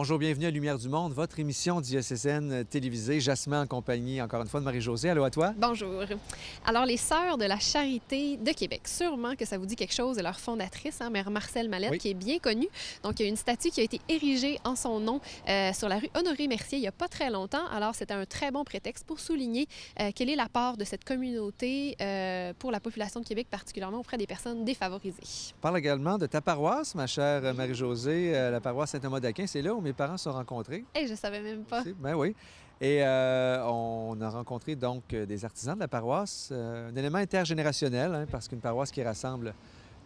Bonjour, bienvenue à Lumière du Monde, votre émission diocésaine télévisée. Jasmin en compagnie, encore une fois, de Marie-Josée. Allô à toi? Bonjour. Alors, les Sœurs de la Charité de Québec, sûrement que ça vous dit quelque chose, et leur fondatrice, Mère Marcelle Mallette, Oui. qui est bien connue. Donc, il y a une statue qui a été érigée en son nom sur la rue Honoré-Mercier il n'y a pas très longtemps. Alors, c'était un très bon prétexte pour souligner quelle est la part de cette communauté pour la population de Québec, particulièrement auprès des personnes défavorisées. On parle également de ta paroisse, ma chère Marie-Josée, la paroisse Saint-Thomas d'Aquin. C'est là où mes parents se sont rencontrés. Et je savais même pas. Ben oui. Et on a rencontré donc des artisans de la paroisse, un élément intergénérationnel, hein, parce qu'une paroisse qui rassemble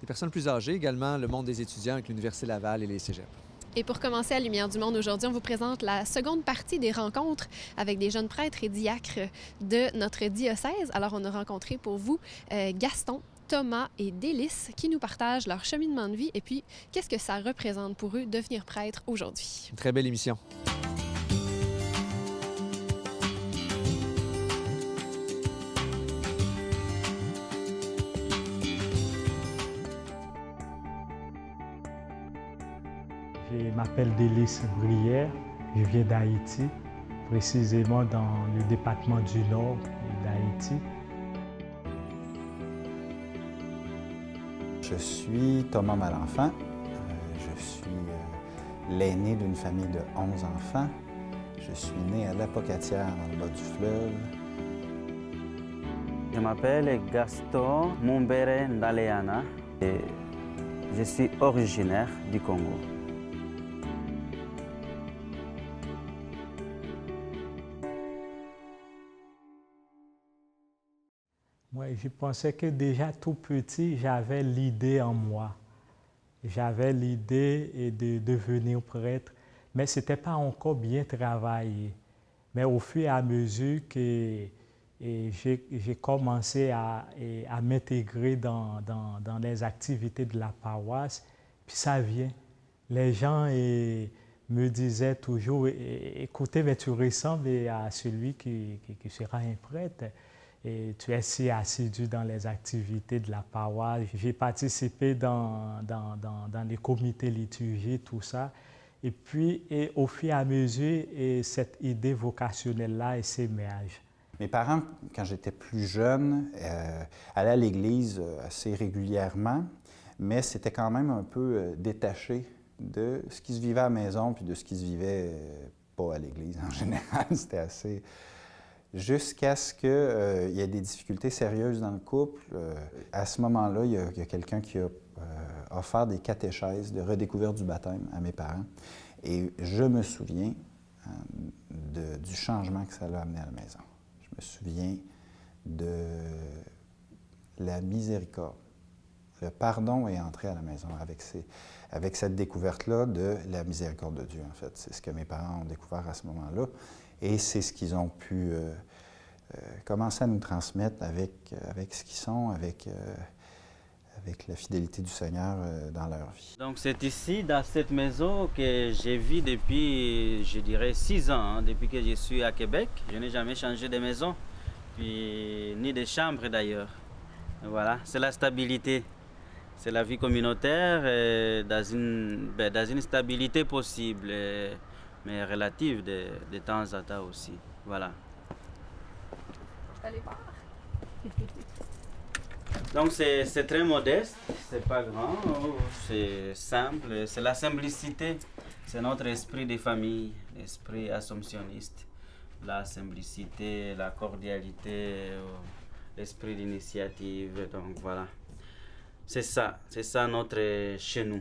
des personnes plus âgées, également le monde des étudiants avec l'Université Laval et les cégeps. Et pour commencer à Lumière du Monde aujourd'hui, on vous présente la seconde partie des rencontres avec des jeunes prêtres et diacres de notre diocèse. Alors, on a rencontré pour vous Gaston, Thomas et Délice qui nous partagent leur cheminement de vie et puis qu'est-ce que ça représente pour eux devenir prêtre aujourd'hui. Une très belle émission. Je m'appelle Délice Brière, je viens d'Haïti, précisément dans le département du Nord d'Haïti. Je suis Thomas Malenfant. Je suis l'aîné d'une famille de 11 enfants. Je suis né à l'Apocatière, dans le bas du fleuve. Je m'appelle Gaston Mumbere Ndaleana et je suis originaire du Congo. Moi, je pensais que déjà tout petit, j'avais l'idée en moi. J'avais l'idée de devenir prêtre, mais ce n'était pas encore bien travaillé. Mais au fur et à mesure que j'ai commencé à m'intégrer dans les activités de la paroisse, puis ça vient. Les gens me disaient toujours, écoutez, mais tu ressembles à celui qui sera un prêtre. Et tu es si assidu dans les activités de la paroisse. J'ai participé dans les comités liturgiques, tout ça. Et puis, au fur et à mesure, cette idée vocationnelle-là s'émerge. Mes parents, quand j'étais plus jeune, allaient à l'église assez régulièrement, mais c'était quand même un peu détaché de ce qui se vivait à la maison puis de ce qui se vivait pas à l'église en général. C'était assez... Jusqu'à ce qu'il y ait des difficultés sérieuses dans le couple. À ce moment-là, il y a quelqu'un qui a offert des catéchèses de redécouverte du baptême à mes parents. Et je me souviens du changement que ça a amené à la maison. Je me souviens de la miséricorde. Le pardon est entré à la maison avec cette découverte-là de la miséricorde de Dieu, en fait. C'est ce que mes parents ont découvert à ce moment-là. Et c'est ce qu'ils ont pu commencer à nous transmettre avec ce qu'ils sont, avec la fidélité du Seigneur dans leur vie. Donc c'est ici, dans cette maison, que je vis depuis, je dirais, 6 ans, hein, depuis que je suis à Québec. Je n'ai jamais changé de maison, puis, ni de chambre d'ailleurs. Voilà, c'est la stabilité. C'est la vie communautaire dans une stabilité possible. Mais relative de temps à temps aussi. Voilà. Allez voir. Donc c'est très modeste, c'est pas grand, c'est simple, c'est la simplicité. C'est notre esprit de famille, l'esprit assomptionniste. La simplicité, la cordialité, l'esprit d'initiative. Donc voilà. C'est ça notre chez nous.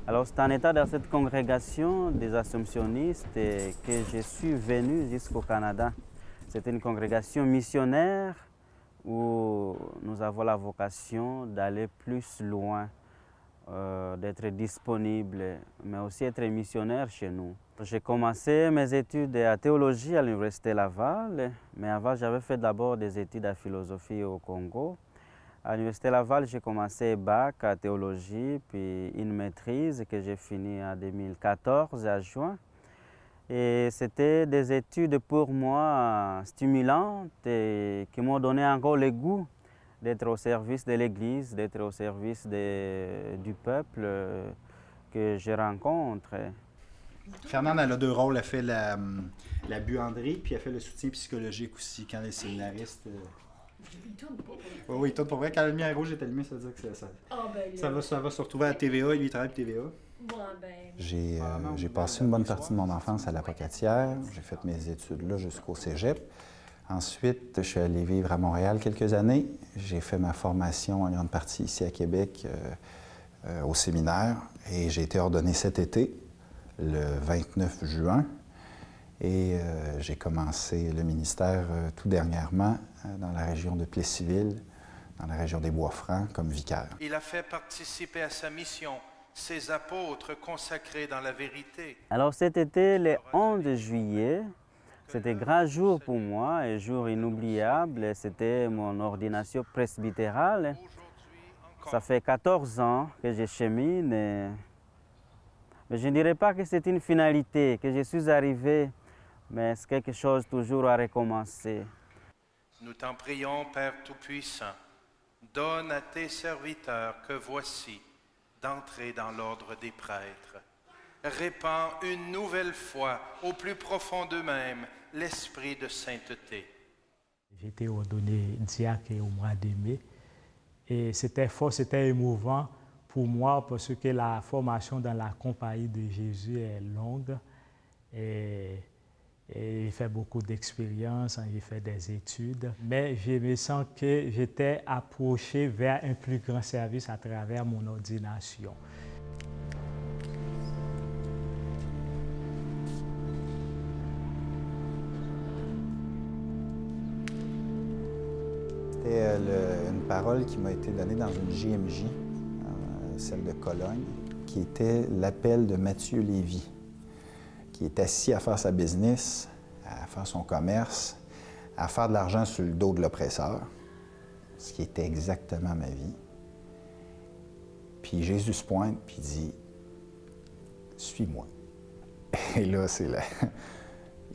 Alors, c'est en état dans cette congrégation des Assomptionnistes que je suis venu jusqu'au Canada. C'est une congrégation missionnaire où nous avons la vocation d'aller plus loin, d'être disponible, mais aussi être missionnaire chez nous. J'ai commencé mes études en théologie à l'Université Laval, mais avant, j'avais fait d'abord des études en philosophie au Congo. À l'Université Laval, j'ai commencé bac en théologie, puis une maîtrise que j'ai finie en 2014, à juin. Et c'était des études pour moi stimulantes et qui m'ont donné encore le goût d'être au service de l'Église, d'être au service du peuple que je rencontre. Fernande, elle a 2 rôles. Elle fait la buanderie, puis elle fait le soutien psychologique aussi, quand les séminaristes... Oui, il tourne pour vrai. Quand la lumière rouge est allumée, ça veut dire que ça va se retrouver à la TVA. Lui, il travaille pour TVA. J'ai passé une bonne partie de mon enfance à la Pocatière. J'ai fait mes études là jusqu'au cégep. Ensuite, je suis allé vivre à Montréal quelques années. J'ai fait ma formation en grande partie ici à Québec, au séminaire. Et j'ai été ordonné cet été, le 29 juin. Et j'ai commencé le ministère tout dernièrement dans la région de Plessisville, dans la région des Bois-Francs, comme vicaire. Il a fait participer à sa mission ses apôtres consacrés dans la vérité. Alors cet été, le 11 juillet, c'était un grand jour pour moi, un jour inoubliable. C'était mon ordination presbytérale. Ça fait 14 ans que je chemine. Mais je ne dirais pas que c'est une finalité, que je suis arrivé, mais c'est quelque chose toujours à recommencer. Nous t'en prions, Père Tout-Puissant, donne à tes serviteurs que voici d'entrer dans l'ordre des prêtres. Répands une nouvelle fois au plus profond d'eux-mêmes l'esprit de sainteté. J'ai été ordonné diacre au mois de mai et c'était fort, c'était émouvant pour moi parce que la formation dans la compagnie de Jésus est longue et j'ai fait beaucoup d'expériences, j'ai fait des études, mais je me sens que j'étais approché vers un plus grand service à travers mon ordination. C'était une parole qui m'a été donnée dans une JMJ, celle de Cologne, qui était l'appel de Mathieu Lévy, qui est assis à faire sa business, à faire son commerce, à faire de l'argent sur le dos de l'oppresseur, ce qui était exactement ma vie. Puis Jésus se pointe puis dit « Suis-moi ». Et là, c'est là.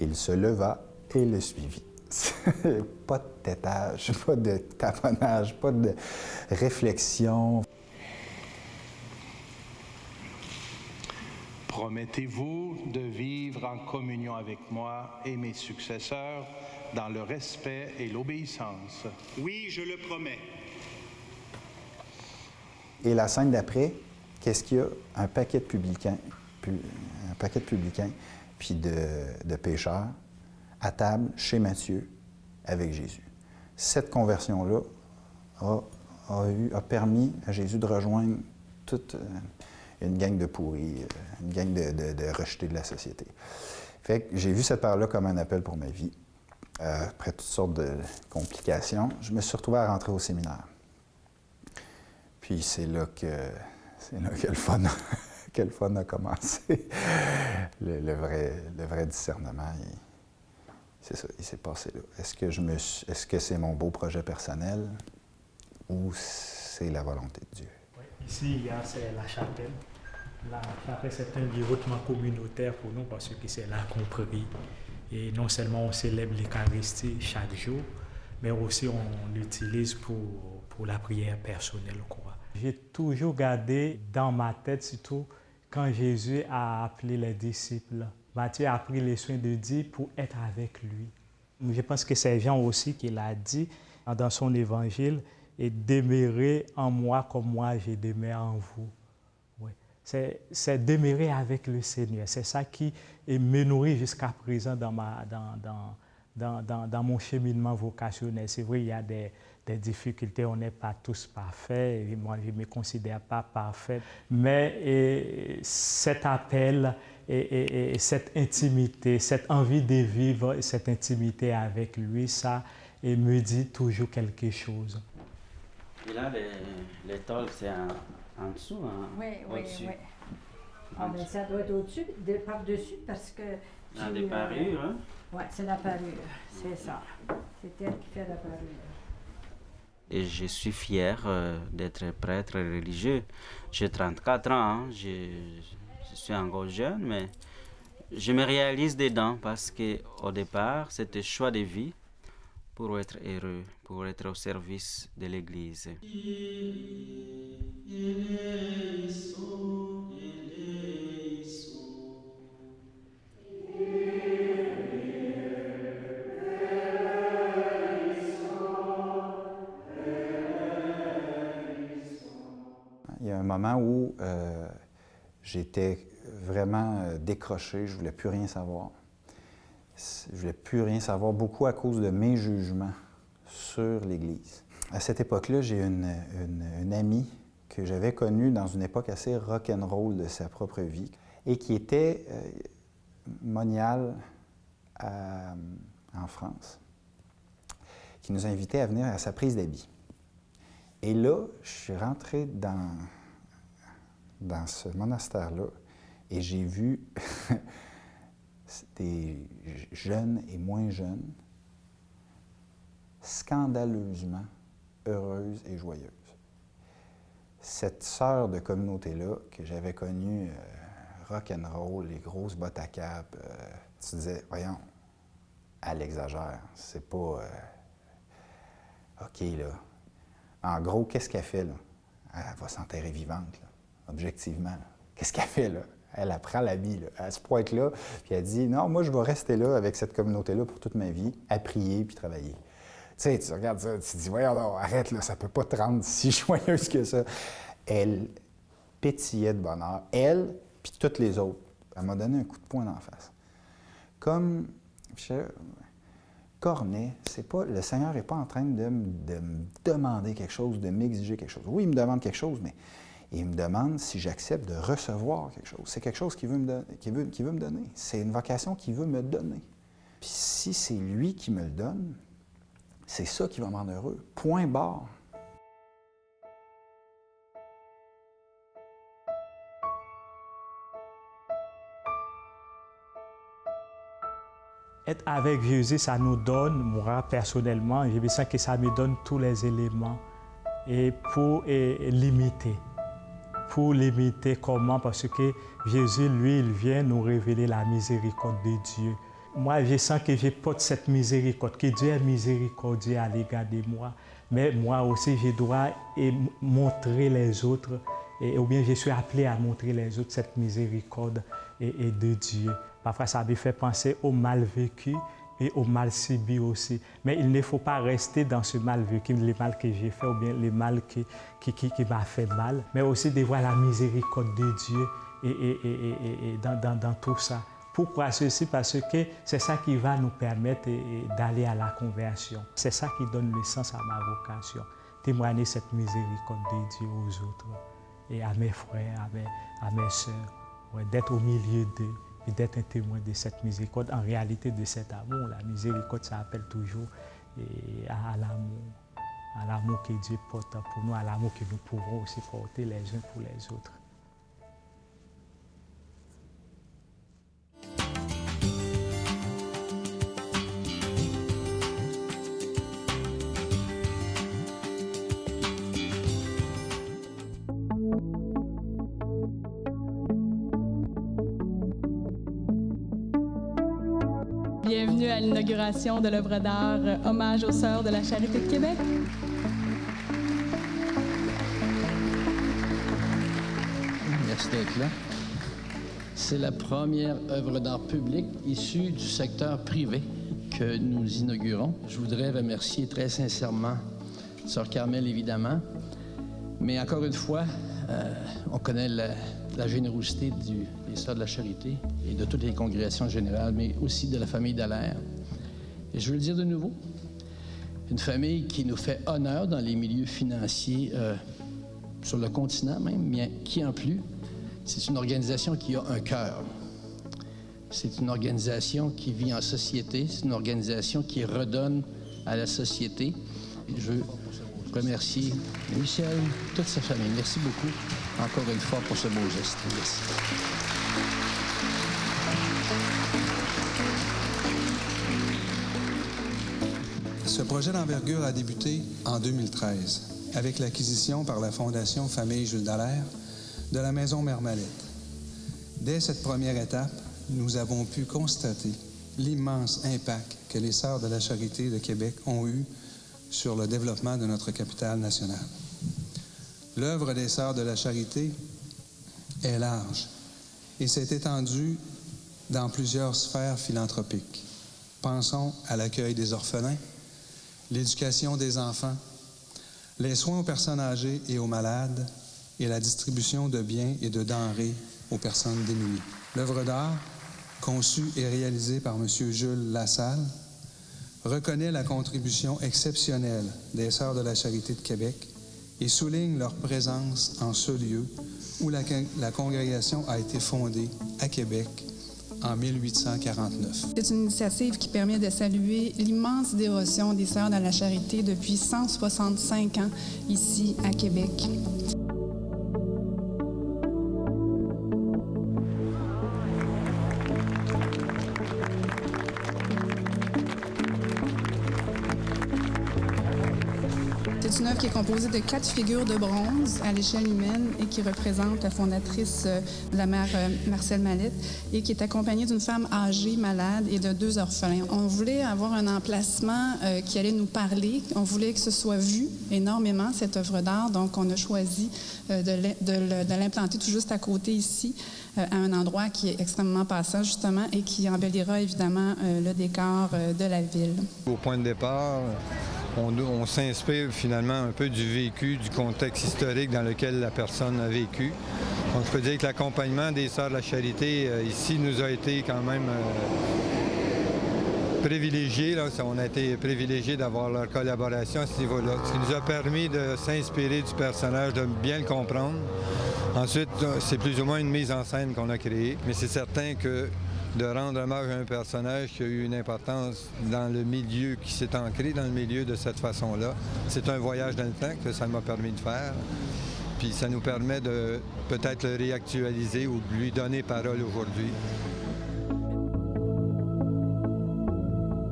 Il se leva et le suivit. Pas de tétage, pas de taponnage, pas de réflexion. Promettez-vous de vivre en communion avec moi et mes successeurs dans le respect et l'obéissance. Oui, je le promets. Et la scène d'après, qu'est-ce qu'il y a? Un paquet de publicains, puis de pécheurs, à table chez Matthieu avec Jésus. Cette conversion-là a permis à Jésus de rejoindre toute une gang de pourris, une gang de rejetés de la société. Fait que j'ai vu cette part-là comme un appel pour ma vie. Après toutes sortes de complications, je me suis retrouvé à rentrer au séminaire. Puis c'est là que le fun a commencé. Le vrai discernement, c'est ça, il s'est passé là. Est-ce que c'est mon beau projet personnel ou c'est la volonté de Dieu? Oui. Ici, c'est la chapelle. La chapelle, c'est un lieu hautement communautaire pour nous parce que c'est là qu'on prie. Et non seulement on célèbre l'Eucharistie chaque jour, mais aussi on l'utilise pour la prière personnelle, quoi. J'ai toujours gardé dans ma tête, surtout quand Jésus a appelé les disciples. Matthieu a pris les soins de dire pour être avec lui. Je pense que c'est Jean aussi qui l'a dit dans son évangile, et demeurer en moi comme moi je demeure en vous. Oui. C'est demeurer avec le Seigneur. C'est ça qui me nourrit jusqu'à présent dans mon cheminement vocationnel. C'est vrai, il y a des difficultés, on n'est pas tous parfaits, et moi je ne me considère pas parfait, mais cet appel et cette intimité, cette envie de vivre cette intimité avec lui, ça me dit toujours quelque chose. Et là, les tôles, c'est en dessous, hein? Oui. Au-dessus. Ah, ben ça doit être au-dessus, par-dessus, parce que... Des parures, hein? Oui, c'est la parure, c'est ça. C'est elle qui fait la parure. Et je suis fier d'être prêtre religieux. J'ai 34 ans, hein? Je suis encore jeune, mais je me réalise dedans parce qu'au départ, c'était choix de vie pour être heureux, pour être au service de l'Église. Il y a un moment où j'étais vraiment décroché, je ne voulais plus rien savoir. Je ne voulais plus rien savoir, beaucoup à cause de mes jugements sur l'Église. À cette époque-là, j'ai une amie que j'avais connue dans une époque assez rock'n'roll de sa propre vie et qui était moniale en France, qui nous invitait à venir à sa prise d'habits. Et là, je suis rentré dans ce monastère-là et j'ai vu des jeunes et moins jeunes scandaleusement heureuses et joyeuses. Cette sœur de communauté-là que j'avais connue rock'n'roll, les grosses bottes à cap, tu disais, voyons, elle exagère, c'est pas... OK, là. En gros, qu'est-ce qu'elle fait, là? Elle va s'enterrer vivante, là, objectivement. Qu'est-ce qu'elle fait, là? Elle apprend la vie, là, à ce point-là, puis elle dit, non, moi, je vais rester là avec cette communauté-là pour toute ma vie, à prier puis travailler. Tu sais, tu regardes ça, tu te dis, voyons, non, arrête, là, ça peut pas te rendre si joyeuse que ça. Elle pétillait de bonheur, elle, puis toutes les autres. Elle m'a donné un coup de poing d'en face. Comme... Cornet, c'est pas, le Seigneur n'est pas en train de me demander quelque chose, de m'exiger quelque chose. Oui, il me demande quelque chose, mais il me demande si j'accepte de recevoir quelque chose. C'est quelque chose qu'il veut me donner. C'est une vocation qu'il veut me donner. Puis si c'est lui qui me le donne, c'est ça qui va me rendre heureux. Point barre. Être avec Jésus, ça nous donne, moi personnellement, je sens que ça me donne tous les éléments et pour l'imiter. Pour l'imiter comment? Parce que Jésus, lui, il vient nous révéler la miséricorde de Dieu. Moi, je sens que je porte cette miséricorde, que Dieu est miséricordieux à l'égard de moi. Mais moi aussi, je dois montrer les autres, ou bien je suis appelé à montrer les autres cette miséricorde de Dieu. Parfois, ça me fait penser au mal vécu et au mal subi aussi. Mais il ne faut pas rester dans ce mal vécu, le mal que j'ai fait ou bien le mal qui m'a fait mal, mais aussi de voir la miséricorde de Dieu et dans tout ça. Pourquoi ceci? Parce que c'est ça qui va nous permettre d'aller à la conversion. C'est ça qui donne le sens à ma vocation. Témoigner cette miséricorde de Dieu aux autres et à mes frères, à mes sœurs, ouais, d'être au milieu d'eux. Et d'être un témoin de cette miséricorde, en réalité de cet amour. La miséricorde, ça appelle toujours à l'amour que Dieu porte pour nous, à l'amour que nous pouvons aussi porter les uns pour les autres. Bienvenue à l'inauguration de l'œuvre d'art Hommage aux Sœurs de la Charité de Québec. Merci d'être là. C'est la première œuvre d'art publique issue du secteur privé que nous inaugurons. Je voudrais remercier très sincèrement Sœur Carmel, évidemment, mais encore une fois, on connaît la générosité des Sœurs de la Charité et de toutes les congrégations générales, mais aussi de la famille Dallaire. Et je veux le dire de nouveau, une famille qui nous fait honneur dans les milieux financiers sur le continent même, mais qui en plus, c'est une organisation qui a un cœur. C'est une organisation qui vit en société, c'est une organisation qui redonne à la société. Et je veux remercier Michel, toute sa famille. Merci beaucoup, encore une fois, pour ce beau geste. Merci. Ce projet d'envergure a débuté en 2013 avec l'acquisition par la Fondation Famille Jules Dallaire de la Maison Mermalette. Dès cette première étape, nous avons pu constater l'immense impact que les Sœurs de la Charité de Québec ont eu sur le développement de notre capitale nationale. L'œuvre des Sœurs de la Charité est large et s'est étendue dans plusieurs sphères philanthropiques. Pensons à l'accueil des orphelins, l'éducation des enfants, les soins aux personnes âgées et aux malades et la distribution de biens et de denrées aux personnes démunies. L'œuvre d'art, conçue et réalisée par M. Jules Lassalle, reconnaît la contribution exceptionnelle des Sœurs de la Charité de Québec et souligne leur présence en ce lieu où la congrégation a été fondée à Québec en 1849. C'est une initiative qui permet de saluer l'immense dévotion des Sœurs de la Charité depuis 165 ans ici à Québec. C'est une œuvre qui est composée de 4 figures de bronze à l'échelle humaine et qui représente la fondatrice de la mère Marcelle Mallette et qui est accompagnée d'une femme âgée, malade et de 2 orphelins. On voulait avoir un emplacement qui allait nous parler. On voulait que ce soit vu énormément, cette œuvre d'art. Donc, on a choisi de l'implanter tout juste à côté ici, à un endroit qui est extrêmement passant, justement, et qui embellira évidemment le décor de la ville. Au point de départ, on s'inspire finalement un peu du vécu, du contexte historique dans lequel la personne a vécu. Donc, je peux dire que l'accompagnement des Sœurs de la Charité ici nous a été quand même privilégié. Là. On a été privilégiés d'avoir leur collaboration à ce niveau-là, ce qui nous a permis de s'inspirer du personnage, de bien le comprendre. Ensuite, c'est plus ou moins une mise en scène qu'on a créée, mais c'est certain que de rendre hommage à un personnage qui a eu une importance dans le milieu, qui s'est ancré dans le milieu de cette façon-là. C'est un voyage dans le temps que ça m'a permis de faire. Puis ça nous permet de peut-être le réactualiser ou de lui donner parole aujourd'hui.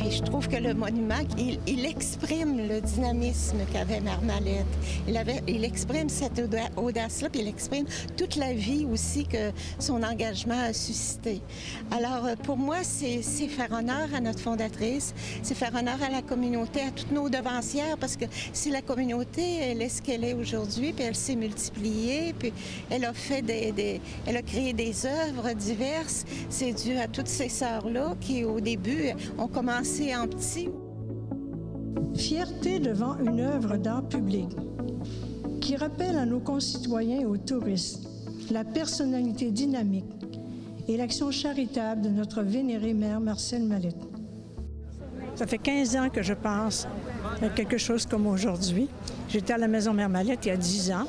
Je trouve que le monument, il exprime le dynamisme qu'avait Mère Mallette. Il exprime cette audace-là, puis il exprime toute la vie aussi que son engagement a suscité. Alors, pour moi, c'est faire honneur à notre fondatrice, c'est faire honneur à la communauté, à toutes nos devancières, parce que si la communauté, elle est ce qu'elle est aujourd'hui, puis elle s'est multipliée, puis elle a fait elle a créé des œuvres diverses, c'est dû à toutes ces sœurs-là qui, au début, ont commencé en petit. Fierté devant une œuvre d'art public qui rappelle à nos concitoyens et aux touristes la personnalité dynamique et l'action charitable de notre vénérée mère Marcelle Mallette. Ça fait 15 ans que je pense à quelque chose comme aujourd'hui. J'étais à la Maison Mère Mallette il y a 10 ans.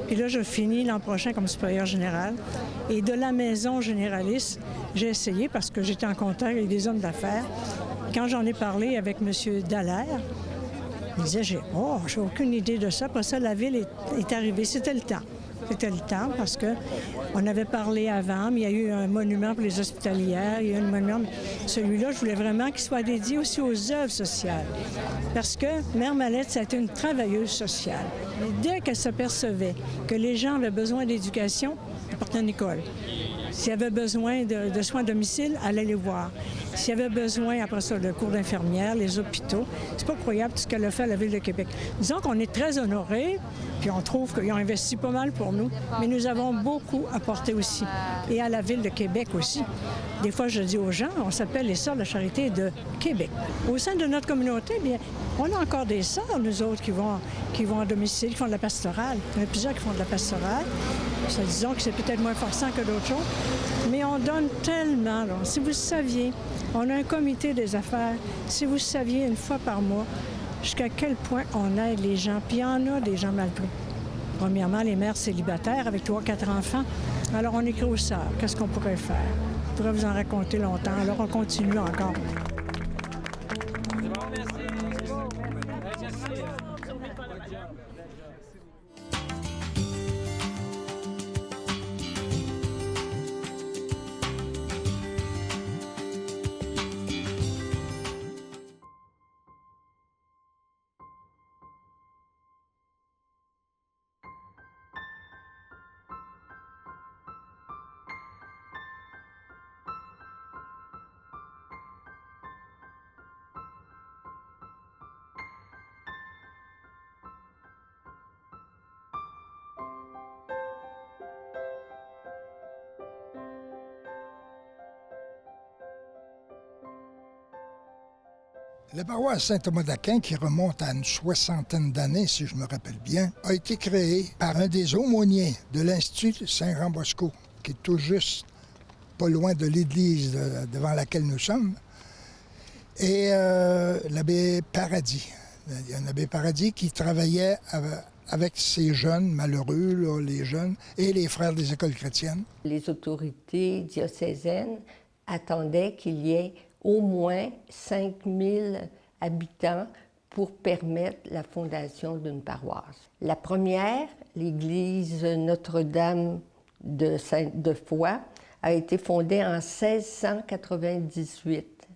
Puis là, je finis l'an prochain comme supérieur général. Et de la maison généraliste, j'ai essayé, parce que j'étais en contact avec des hommes d'affaires. Quand j'en ai parlé avec M. Dallaire, il disait, j'ai aucune idée de ça. Après ça, la ville est arrivée. C'était le temps. C'était le temps parce qu'on avait parlé avant, mais il y a eu un monument pour les hospitalières, il y a eu un monument. Celui-là, je voulais vraiment qu'il soit dédié aussi aux œuvres sociales. Parce que Mère Mallette, ça a été une travailleuse sociale. Et dès qu'elle s'apercevait que les gens avaient besoin d'éducation, elle partait à une école. S'il y avait besoin de soins à domicile, elle allait les voir. S'il y avait besoin, après ça, de cours d'infirmières, les hôpitaux, c'est pas croyable tout ce qu'elle a fait à la Ville de Québec. Disons qu'on est très honorés, puis on trouve qu'ils ont investi pas mal pour nous, mais nous avons beaucoup apporté aussi, et à la Ville de Québec aussi. Des fois, je dis aux gens, on s'appelle les Sœurs de la Charité de Québec. Au sein de notre communauté, bien, on a encore des sœurs, nous autres, qui vont à domicile, qui font de la pastorale. Il y en a plusieurs qui font de la pastorale. Ça, disons que c'est peut-être moins forçant que d'autres choses, mais on donne tellement. Là. Si vous saviez, on a un comité des affaires. Si vous saviez une fois par mois jusqu'à quel point on aide les gens, puis il y en a des gens mal pris. Premièrement, les mères célibataires avec 3-4 enfants. Alors, on écrit aux sœurs. Qu'est-ce qu'on pourrait faire? Je pourrais vous en raconter longtemps. Alors, on continue encore. La paroisse Saint-Thomas d'Aquin, qui remonte à une soixantaine d'années, si je me rappelle bien, a été créée par un des aumôniers de l'Institut Saint-Jean-Bosco, qui est tout juste pas loin de l'église devant laquelle nous sommes, et l'abbé Paradis. Il y a un abbé Paradis qui travaillait avec ces jeunes malheureux, là, les jeunes, et les frères des écoles chrétiennes. Les autorités diocésaines attendaient qu'il y ait au moins 5000 habitants pour permettre la fondation d'une paroisse. La première, l'église Notre-Dame de Foix, a été fondée en 1698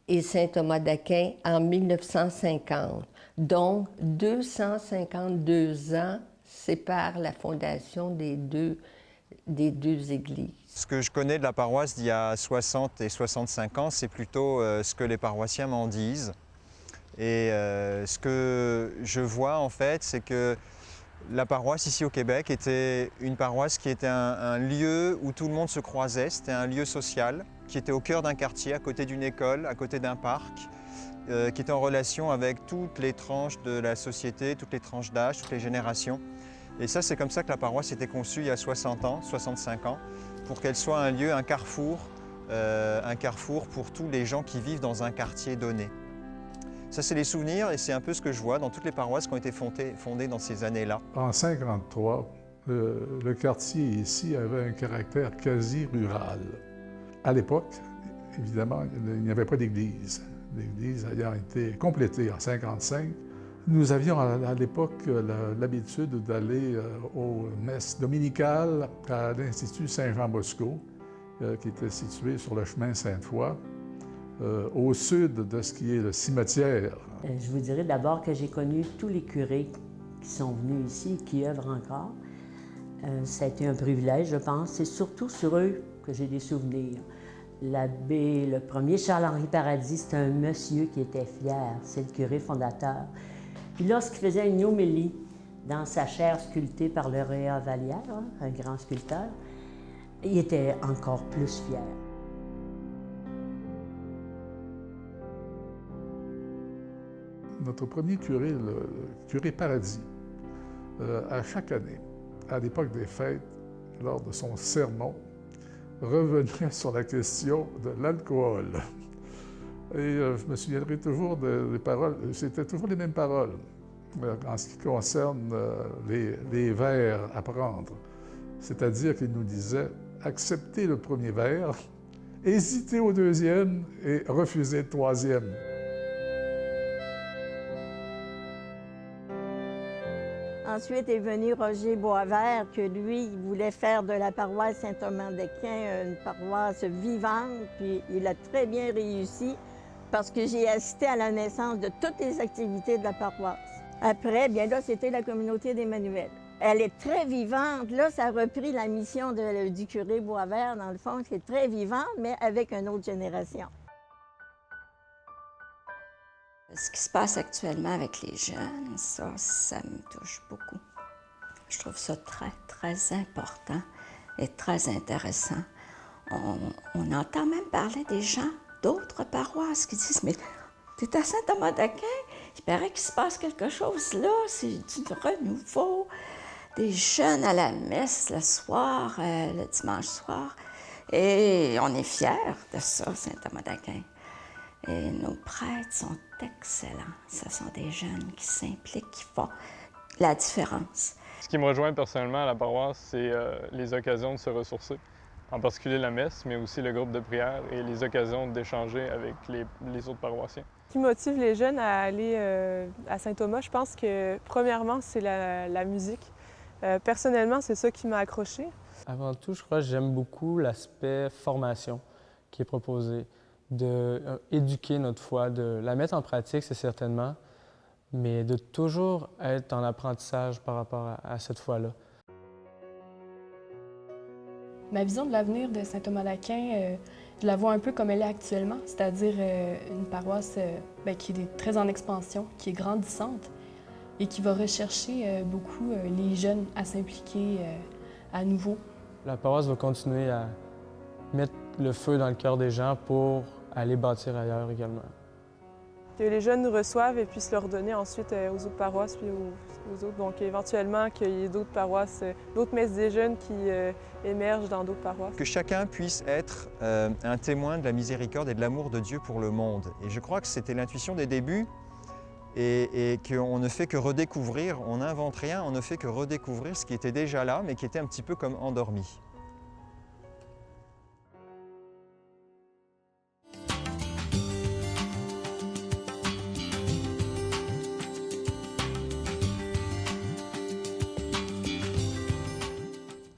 et Saint-Thomas d'Aquin en 1950. Donc, 252 ans séparent la fondation des deux églises. Ce que je connais de la paroisse d'il y a 60 et 65 ans, c'est plutôt ce que les paroissiens m'en disent. Et ce que je vois, en fait, c'est que la paroisse ici au Québec était une paroisse qui était un lieu où tout le monde se croisait. C'était un lieu social qui était au cœur d'un quartier, à côté d'une école, à côté d'un parc, qui était en relation avec toutes les tranches de la société, toutes les tranches d'âge, toutes les générations. Et ça, c'est comme ça que la paroisse était conçue il y a 60 ans, 65 ans, pour qu'elle soit un lieu, un carrefour pour tous les gens qui vivent dans un quartier donné. Ça, c'est les souvenirs et c'est un peu ce que je vois dans toutes les paroisses qui ont été fondées dans ces années-là. En 1953, le quartier ici avait un caractère quasi rural. À l'époque, évidemment, il n'y avait pas d'église. L'église ayant été complétée en 1955, nous avions à l'époque l'habitude d'aller aux messes dominicales à l'Institut Saint-Jean-Bosco, qui était situé sur le chemin Sainte-Foy, au sud de ce qui est le cimetière. Je vous dirais d'abord que j'ai connu tous les curés qui sont venus ici, qui œuvrent encore. Ça a été un privilège, je pense. C'est surtout sur eux que j'ai des souvenirs. L'abbé, le premier, Charles-Henri Paradis, c'est un monsieur qui était fier. C'est le curé fondateur. Puis lorsqu'il faisait une homélie dans sa chaire sculptée par le Réa Vallière, un grand sculpteur, il était encore plus fier. Notre premier curé, le curé Paradis, à chaque année, à l'époque des fêtes, lors de son sermon, revenait sur la question de l'alcool. Et je me souviendrai toujours des paroles, c'était toujours les mêmes paroles en ce qui concerne les verres à prendre. C'est-à-dire qu'il nous disait « acceptez le premier verre, hésitez au deuxième et refusez le troisième ». Ensuite est venu Roger Boisvert, que lui, il voulait faire de la paroisse Saint-Thomas-d'Aquin une paroisse vivante, puis il a très bien réussi parce que j'ai assisté à la naissance de toutes les activités de la paroisse. Après, bien là, c'était la communauté d'Emmanuel. Elle est très vivante. Là, ça a repris la mission du curé Boisvert, dans le fond, qui est très vivante, mais avec une autre génération. Ce qui se passe actuellement avec les jeunes, ça me touche beaucoup. Je trouve ça très, très important et très intéressant. On entend même parler des gens d'autres paroisses qui disent « Mais t'es à Saint-Thomas-d'Aquin, il paraît qu'il se passe quelque chose là, c'est du renouveau. » Des jeunes à la messe le soir, le dimanche soir. Et on est fiers de ça, Saint-Thomas-d'Aquin. Et nos prêtres sont excellents. Ce sont des jeunes qui s'impliquent, qui font la différence. Ce qui me rejoint personnellement à la paroisse, c'est les occasions de se ressourcer. En particulier la messe, mais aussi le groupe de prière et les occasions d'échanger avec les autres paroissiens. Ce qui motive les jeunes à aller à Saint-Thomas, je pense que premièrement, c'est la musique. Personnellement, c'est ça qui m'a accrochée. Avant tout, je crois que j'aime beaucoup l'aspect formation qui est proposé. D'éduquer notre foi, de la mettre en pratique, c'est certainement, mais de toujours être en apprentissage par rapport à cette foi-là. Ma vision de l'avenir de Saint-Thomas-d'Aquin, je la vois un peu comme elle est actuellement, c'est-à-dire une paroisse qui est très en expansion, qui est grandissante et qui va rechercher beaucoup les jeunes à s'impliquer à nouveau. La paroisse va continuer à mettre le feu dans le cœur des gens pour aller bâtir ailleurs également. que les jeunes nous reçoivent et puissent leur donner ensuite aux autres paroisses puis aux autres. Donc éventuellement qu'il y ait d'autres paroisses, d'autres messes des jeunes qui émergent dans d'autres paroisses. Que chacun puisse être un témoin de la miséricorde et de l'amour de Dieu pour le monde. Et je crois que c'était l'intuition des débuts et qu'on ne fait que redécouvrir, on n'invente rien, on ne fait que redécouvrir ce qui était déjà là mais qui était un petit peu comme endormi.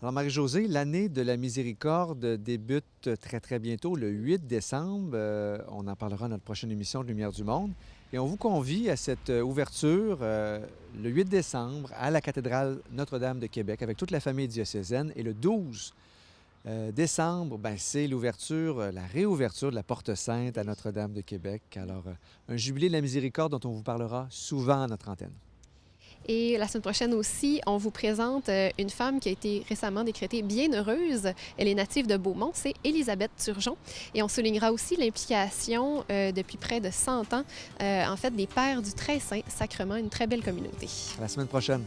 Alors Marie-Josée, l'année de la miséricorde débute très bientôt, le 8 décembre. On en parlera dans notre prochaine émission de Lumière du Monde. Et on vous convie à cette ouverture le 8 décembre à la cathédrale Notre-Dame de Québec avec toute la famille diocésaine. Et le 12 décembre, c'est l'ouverture, la réouverture de la Porte Sainte à Notre-Dame de Québec. Alors, un jubilé de la miséricorde dont on vous parlera souvent à notre antenne. Et la semaine prochaine aussi, on vous présente une femme qui a été récemment décrétée bienheureuse. Elle est native de Beaumont, c'est Élisabeth Turgeon. Et on soulignera aussi l'implication depuis près de 100 ans, en fait, des Pères du Très Saint Sacrement, une très belle communauté. À la semaine prochaine.